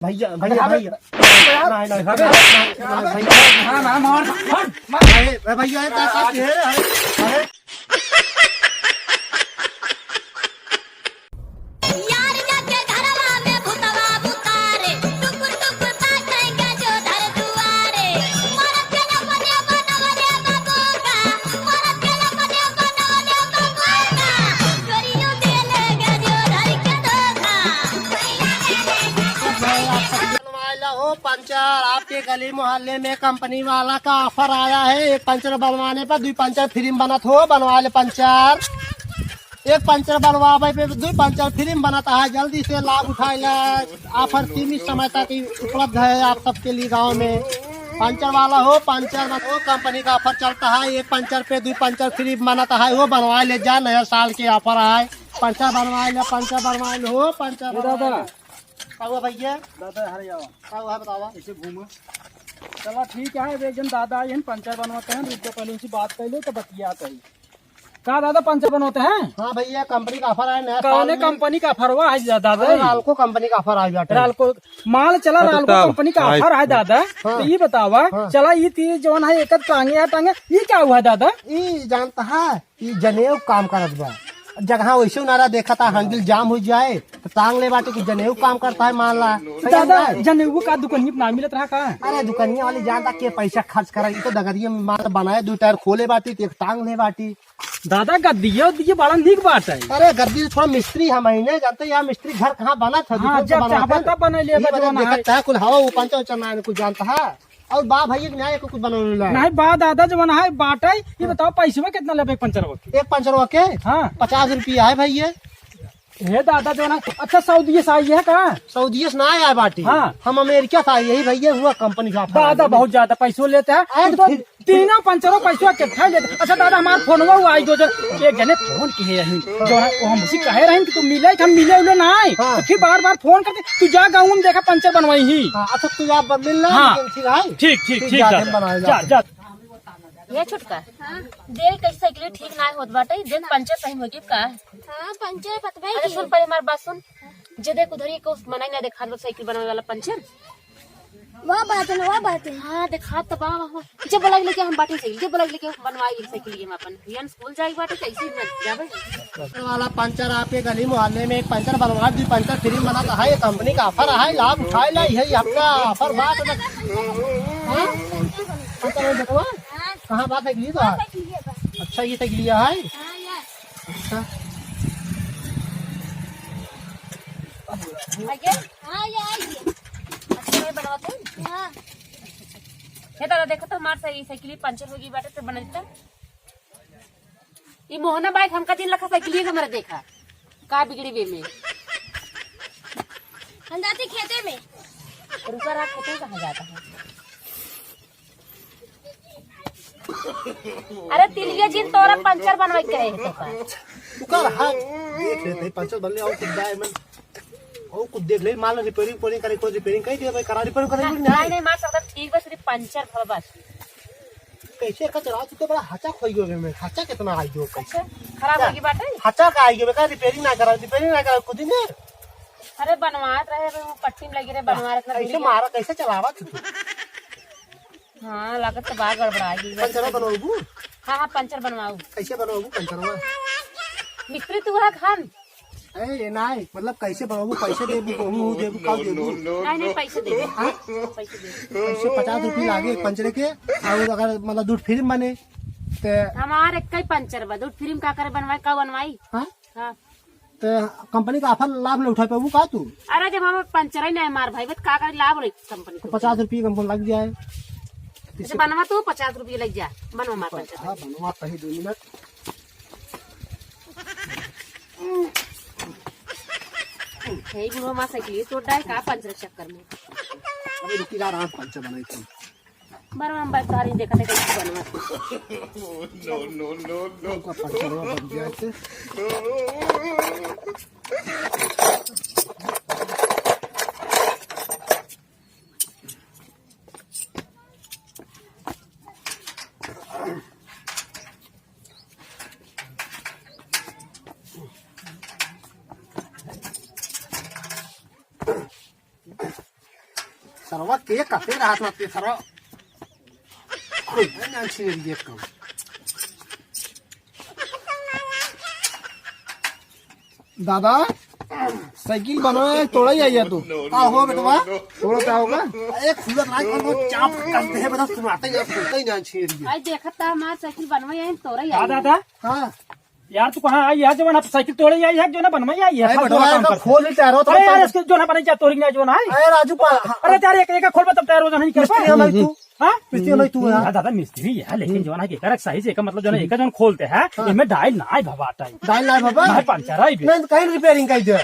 भैया भैया भैया नहीं नहीं भैया अरे पंचर आपके गली मोहल्ले में कंपनी वाला का ऑफर आया है। एक पंचर बनवाने पर 2 पंचर फ्री में बनत हो। बनवा ले पंचर, एक पंचर बनवावे पे 2 पंचर फ्री में बनता है। जल्दी से लाभ उठाए। ऑफर सीमित समय तक उपलब्ध है आप सबके लिए। गांव में पंचर वाला हो, पंचर हो, कंपनी का ऑफर चलता है। एक पंचर पे 2 पंचर फ्री में बनता है। वो बनवा ले जा, नया साल के ऑफर आए। पंचर बनवा ले, पंचर बनवा ले हो। पंचर हुआ भैया दादा हरे जाओ क्या हुआ बतावा। ऐसे घूमो। चलो ठीक है, एक जन दादा यही पंचर बनवाते हैं। रुक पहले उनसे बात कर लो तो बतियाते हैं। कहा दादा पंचर बनवाते हैं? हाँ भैया कंपनी का ऑफर है। कौन कंपनी का ऑफर हुआ है दादा? रालको कंपनी का ऑफर आ जाता है। रालको माल चला, रालको कंपनी का ऑफर है दादा। तो ये बतावा चला ये तीज जवन है एक टांगे टांगे ये क्या हुआ दादा? ये जानता है ये जनेऊ काम करत बा। जगह वैसे नारा देखा था हैंडल जाम हो जाए तो टांग ले बाटे की जनेऊ काम करता है। मान ला दादा जनेऊ का दुकानी ना मिलत रहा का? अरे दुकानिया वाली जानता के पैसा खर्च करा। तो दगरिया में माल बनाए 2 टायर खोले बाटी एक टांग ले बाटी। दादा गद्दिया दिए बड़ा निक बात है। अरे गद्दी थोड़ा मिस्त्री है महीने जानते यार मिस्त्री घर कहाँ बना था। जब बना लिया कुल हवा वो पंचा उचना कुछ जानता है। और बा भैया न्याय को कुछ बनौला नहीं बा दादा जो बना है बाटे। ये बताओ पैसे में कितना लेबे पंचर के? एक पंचर के हाँ 50 रुपया है भैया। हे दादा जो ना अच्छा सऊदी से आई है का? सऊदी से ना आया बाटी। हाँ हम अमेरिका से आई। यही भैया हुआ कंपनी का। दादा बहुत ज्यादा पैसों लेते हैं तो तीनों पंचरों पैसों कितना लेते। अच्छा दादा हमारा फोन हुआ आई 2 जन एक जने फोन किए रही जो है हम उसी कहे रहे कि तू मिले हम मिले उले ना आए। तो फिर बार बार फोन करते तू जा गाँव में देखा पंचर बनवाई ही। अच्छा तू आप मिल रहा? ठीक ठीक जा ये छुटका देख कैसे साइकिल ठीक ना होत बाटे। देख पंचर सही होगी का? हां पंचर पतवाई। अरे सुन पहले हमारी बात सुन। जे देख उधर ही को मनाई ना देखा दो साइकिल बनाने वाला पंचर। वाह बात है हां देखा तो बा जब बोला लेके हम बाटे साइकिल जब बोला लेके बनवाई साइकिल हम अपन रियन स्कूल जाई बाटे कैसे जावे वाला पंचर आपके गली मोहल्ले में एक पंचर बनवा 2 पंचर फ्री बनाता है। कंपनी का ऑफर है, लाभ उठाए ला। यही आपका ऑफर बात है। पंचर देखो कहाँ बात है तो है। अच्छा ये तक लिया है। अच्छा दादा देखो तो हमारे सही साइकिल पंचर होगी बाटे तो बना देता। ये मोहना बाइक हमका 3 लाख साइकिल हमारा देखा का बिगड़ी वे में हम जाते खेते में। रुका रहा खेते कहाँ जाता है? अरे तिलिया जिन तोरा पंचर बनवाई कहे तू कर हां देख ले पंचर बन ले और खुद दाए मन और कुछ देख ले मान रिपेयरिंग करे कोई रिपेयरिंग कही दे भाई करा रिपेयरिंग करे नहीं मार सकता। ठीक बस सिर्फ पंचर भर बस कैसे का चला तू तो बड़ा हचा खोई गयो में। हचा कितना आई गयो कैसे खराब होगी बाटे। हचा का आई गयो का रिपेयरिंग ना करा खुद ही ने। अरे बनवात रहे वो पट्टी में लगी रहे बनवा रहे कैसे मारा कैसे चलावा तू? हाँ लागत तो बाहर गड़बड़ाएगी। पंचर बनवाबू? हाँ पंचर बनवाऊ। कैसे बनवाबू पंचरवा? मिस्त्री तू है खान? ए नहीं मतलब कैसे बनवाबू? पैसे देबू कहूं देबू का देबू? नहीं पैसे दे। हां पैसे दे। पैसे 50 रुपये लागे एक पंचर के। और अगर मतलब दूध फ्री में बने तो हमारे कई पंचर बा दूध फ्री में का करे बनवाई का बनवाई। हां हां तो कंपनी का ऑफर लाभ ले उठा पाबू का तू? अरे जब हम पंचर ही नहीं मार भाई बत का करे लाभ ले कंपनी को 50 रुपये कंपनी लग जाए। जैसे बनवा तो 50 रुपये लग जा बनवा मार पंचर। हां बनवा सही 2 मिनट। हे बुढ़ो मां साइकिल तोड़ डाल का पंचर चक्कर में। अबे रुकी जा रहा पंचर बनाई थी बरवा हम बात देखा थे कैसे बनवा। नो पंचर बन गया थे। सरवा के कते राहत ना ते सरवा कोई ना छे ये कम दादा साइकिल बनाए तोड़ा ही आइया तू का हो बेटवा तोड़ा क्या होगा एक खुला राज को चाप करते हैं बता सुनाते या सुनते ही ना छे ये आज देखत था हमार साइकिल बनवाई है तोरा ही दादा हां यार तू कहाँ आई है जो ना साइकिल तोड़े आई है जो ना बनवाई आई है बेटवा खोल ही तैयार हो तो अरे यार इसके जो ना बने जा तोड़ी ना जो ना अरे राजू अरे यार एक खोल तब तैयार हो नहीं कर मिस्त्री हमारी तू हाँ मिस्त्री हमारी तू है दादा मिस्त्री है लेकिन जो ना के करक सही से मतलब जो ना एक जन खोलते हैं इनमें डायल ना आई भवाटा है डाल ला बाबा ना पंचर आई भी नहीं कहीं रिपेयरिंग कर दे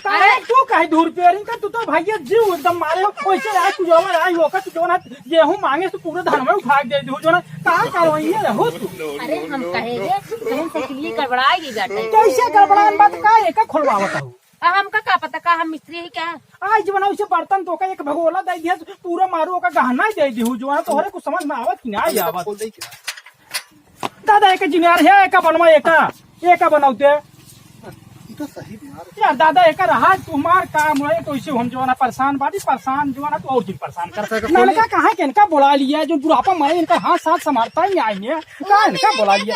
अरे तू कहीं दूर रिपेयरिंग का तू तो भैया जीव एकदम मारे हो वैसे यार तू जो आई हो का तू जो ना गेहूं मांगे तो पूरे धान में उठा दे दू जो ना कहां करवाई है हो तू अरे हम कहेंगे हम साइकिल गड़बड़ाएगी बेटा कैसे गड़बड़ान बात का एक खोलवावत हूं हमका का पता का हम मिस्त्री है क्या आज जो ना उसे बर्तन तो का एक भगोला दे दिया पूरा मारो का गहना दे दी जो ना तोहरे कुछ समझ में आवत कि ना आई आवत दादा एक जिनियर है एक बनवा एक बनाउते तो सही यार दादा एक रहा तुम्हार काम है तो इसे हम जो ना परेशान बाटी परेशान जो ना तो और दिन परेशान कर लड़का कहाँ के इनका बुला लिया जो बुढ़ापा मरे इनका हाथ साथ संभालता ही आएंगे कहाँ इनका बुला लिया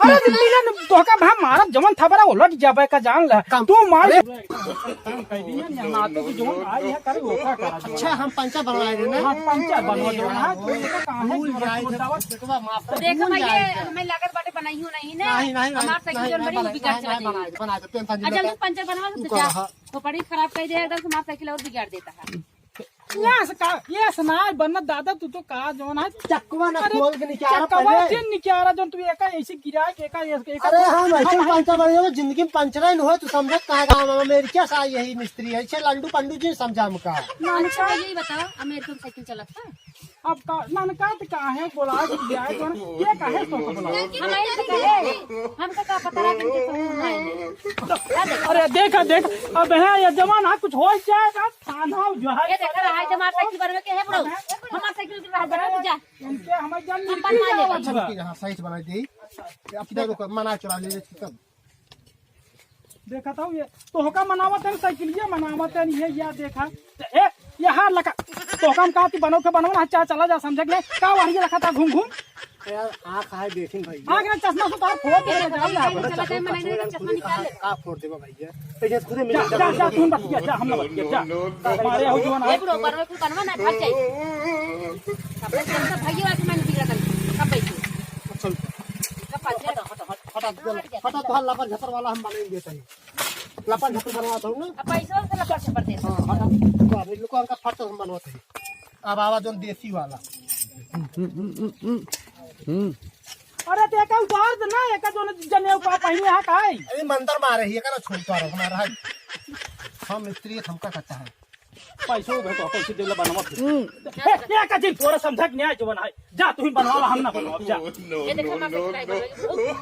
अरे मिलन तो का भाई मारा जमन था बड़ा उलट जाबे का जान ले तू मार अच्छा हम पंचा बनवाए थे ना पंचा बनवा दो ना तो इसका कहाँ है देखो मैं हमें लागत बाटे बनाई हूं नहीं ना नहीं हमार साइकिल बड़ी बिगाड़ चला जाएगी बना दे अच्छा तू पंचर बनवा दे जा तो बड़ी खराब कर दे एकदम हमार साइकिल और बिगाड़ देता है ये सुना बनना दादा तू तो कहा जो ना चक्कवा ना खोल के निकाला चक्कवा पहले से निकाला जो तू एक ऐसे गिरा के एक अरे हम ऐसे पंचर बने हो जिंदगी में पंचर ही हो तू समझ कहाँ गाँव मेरी क्या सा यही मिस्त्री है इसे लंडू पंडू जी समझा हमका अच्छा यही बताओ अमेरिकन साइकिल चलाता है अब ननका तो कहाँ है बोला ये कहे तो बोला हमका का पता है अरे देखा देख अब है ये जमाना कुछ हो जाएगा थाना जो है ये देख रहा है हमार साइकिल बनवे के है बड़ो हमार साइकिल के रहा बना जा इनके हमें जन हम बनवा लेंगे हाँ सही से बना दी अपना रुको मना चला ले तब देखा था ये तो होका मनावत है साइकिल ये मनावत है ये या देखा ए ये हार लगा तो हम का ती बनो के बनवा चा चला जा समझ ले का वही रखा था घूम घूम यार आँख है देखिन भाई आँख में चश्मा से तार फोड़ दे जा चश्मा निकाल ले का फोड़ देगा भैया पहले खुद मिल जा जा तुम बच गया जा हम ना बच गया जा हमारे हो जो ना ये बड़ो बनवे को बनवा ना भाग जाए अपने सब भाइयों आके मैंने बिगड़ा कर कब बैठे चल कब पाछे फटा तो लपन झपर वाला हम बनेंगे सही लपन झपर बनवाता हूँ ना अब पैसा से लपट से पड़ते हाँ हटा तो अभी लोगों का फट हम बनवाते हैं अब आवाज जो देसी वाला अरे ते का उतार दे ना एक जो जने का पहिने हा काय अरे मंदिर मारे ही का ना छोड़ता रहो हमारा है हम मिस्त्री हमका कहता है पैसो भेटो पैसे देला बनवा ये का दिन थोड़ा समझक न्याय जो बनाए जा तू ही बनवा हम ना बनवा जा ये देखो मैं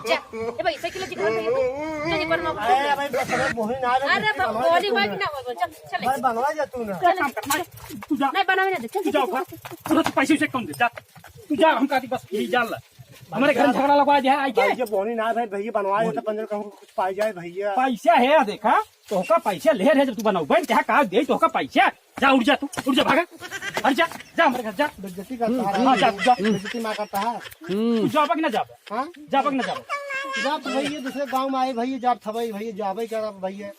जा ये भाई साइकिल जी घर में चल बनवा अरे भाई बस मोहिनी ना अरे बोली भाई ना हो चल चल भाई बनवा जा तू ना काम कर मारे तू जा नहीं बनावे ना चल जाओ पूरा तो पैसे से कम दे जा तू जा हम का बस यही जान हमारे घर में झगड़ा लगवा जाए आई के ये बोनी ना भाई भैया बनवाए तो पंद्रह का कुछ पाई जाए भैया पैसा है देखा तो का पैसा ले रहे जब तू बनाऊ बन क्या कहा दे तो का पैसा जा उड़ जा भागा अरे जा जा हमारे घर जा बेइज्जती करता है हाँ जा जा बेइज्जती ना करता है तू जाबक ना जाब हाँ जाबक ना जाब जब भैया दूसरे गांव में आए भैया जब थबाई भैया जाबे क्या भैया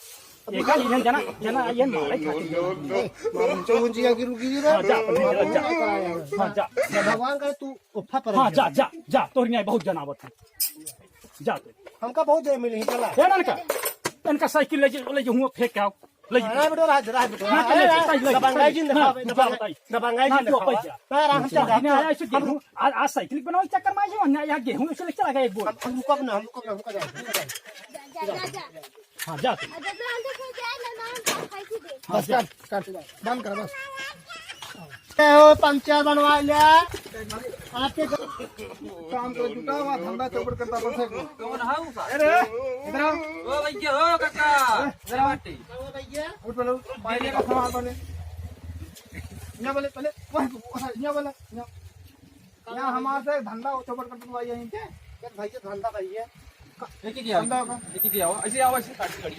एक ही जना जना ये मारे खाती चौंजिया की रुकी जी हाँ जा हाँ जा भगवान करे तू उफा पर हाँ जा जा जा तोरी नहीं बहुत जनावत है जा तू हमका बहुत देर मिली चला है ना इनका साइकिल ले हुआ फेंक के आओ ले अरे बेटा रहा बेटा दबंगाई जी दबंगाई जी आराम से आज साइकिल बनाओ चक्कर में जो यहाँ गेहूं से चला गया एक बोल हम रुको ना हम रुको जाए हाँ जा बस कर बंद कर बस हो पंचर बनवा लिया आपके काम को जुटा हुआ ठंडा चौपड़ करता बस कौन हाउ अरे इधर आओ ओ भैया हो काका जरा बाटी ओ भैया उठ बोलो पानी का सामान बने ना बोले पहले ना बोला यहाँ हमारे से धंधा चौपड़ करता हुआ यहीं के भैया धंधा भैया एक ही आओ ऐसे आओ ऐसे काट कड़ी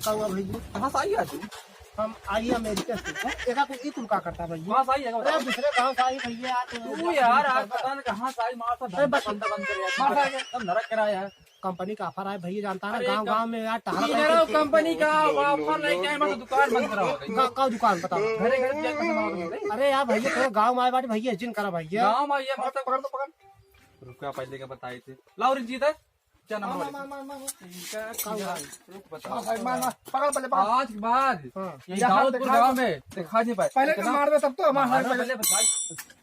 का हुआ भैया कहां से आई है तू हम आई अमेरिका से एका कुल कुल का करता भैया वहाँ सही है अरे दूसरे गांव से आई भैया तू यार आज पता नहीं कहाँ से आई मार सा अरे बस- बंद कर यार मार सा तुम नरक कराया है कंपनी का ऑफर है भैया जानता है अरे ना गांव गांव में यार ये कंपनी का ऑफर लेके आए मैं दुकान बंद करा का दुकान बताओ घरे घरे जाके कमा अरे यार भैया थोड़ा गांव में आए बाटे भैया जिन करा भैया गांव में ये मतलब पकड़ तो पकड़ रुका पहले का बताए थे लाओ रंजीत है क्या नाम है रुक बता पकड़ पहले आज के बाद हाँ। ये दाऊदपुर गांव में दिखा नहीं पाए पहले तो मार दे तब तो हमारे पहले बताई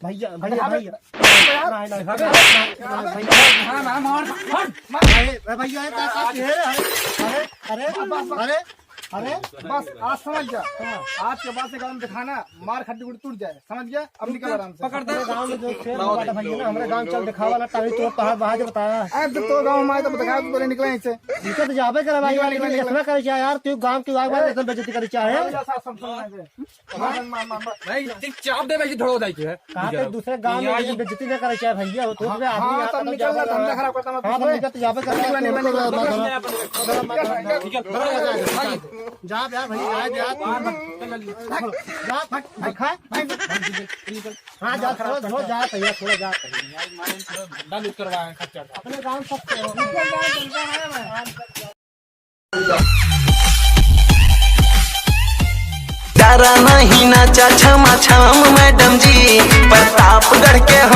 भैया भैया भैया नहीं नहीं भैया हां ना मार अरे भैया ये क्या है अरे अरे अरे अरे बस आज समझ जा आज के बाद से गाँव में दिखाना मार खड्डी गुड़ी टूट जाए समझ गया अब निकल आराम से पकड़ दे हमारे गांव में जो शेर वाला भैया ना हमारे गांव चल दिखावा वाला टाइम तो पहाड़ बहा जो बताया अब जब तो गाँव में आए तो दिखा तो निकले इससे इसे तो जाबे करा भाई वाली में इसमें करे चाहे यार तू गांव की आग वाले बेइज्जती करे चाहे नहीं देख चाप दे भाई थोड़ा उदाई है कहां पे दूसरे गांव में ये बेइज्जती न करे चाहे भैया वो तो आदमी हाँ आता तब निकल रहा धंधा खराब करता हां तो निकल जाबे कर जा यार भैया जा दिखा हाँ जा थोड़ा जा भैया थोड़ा जा बंद करवाए खच्चर अपने गांव सब डरा नहीं नाचा छमा छम मैडम जी प्रतापगढ़ के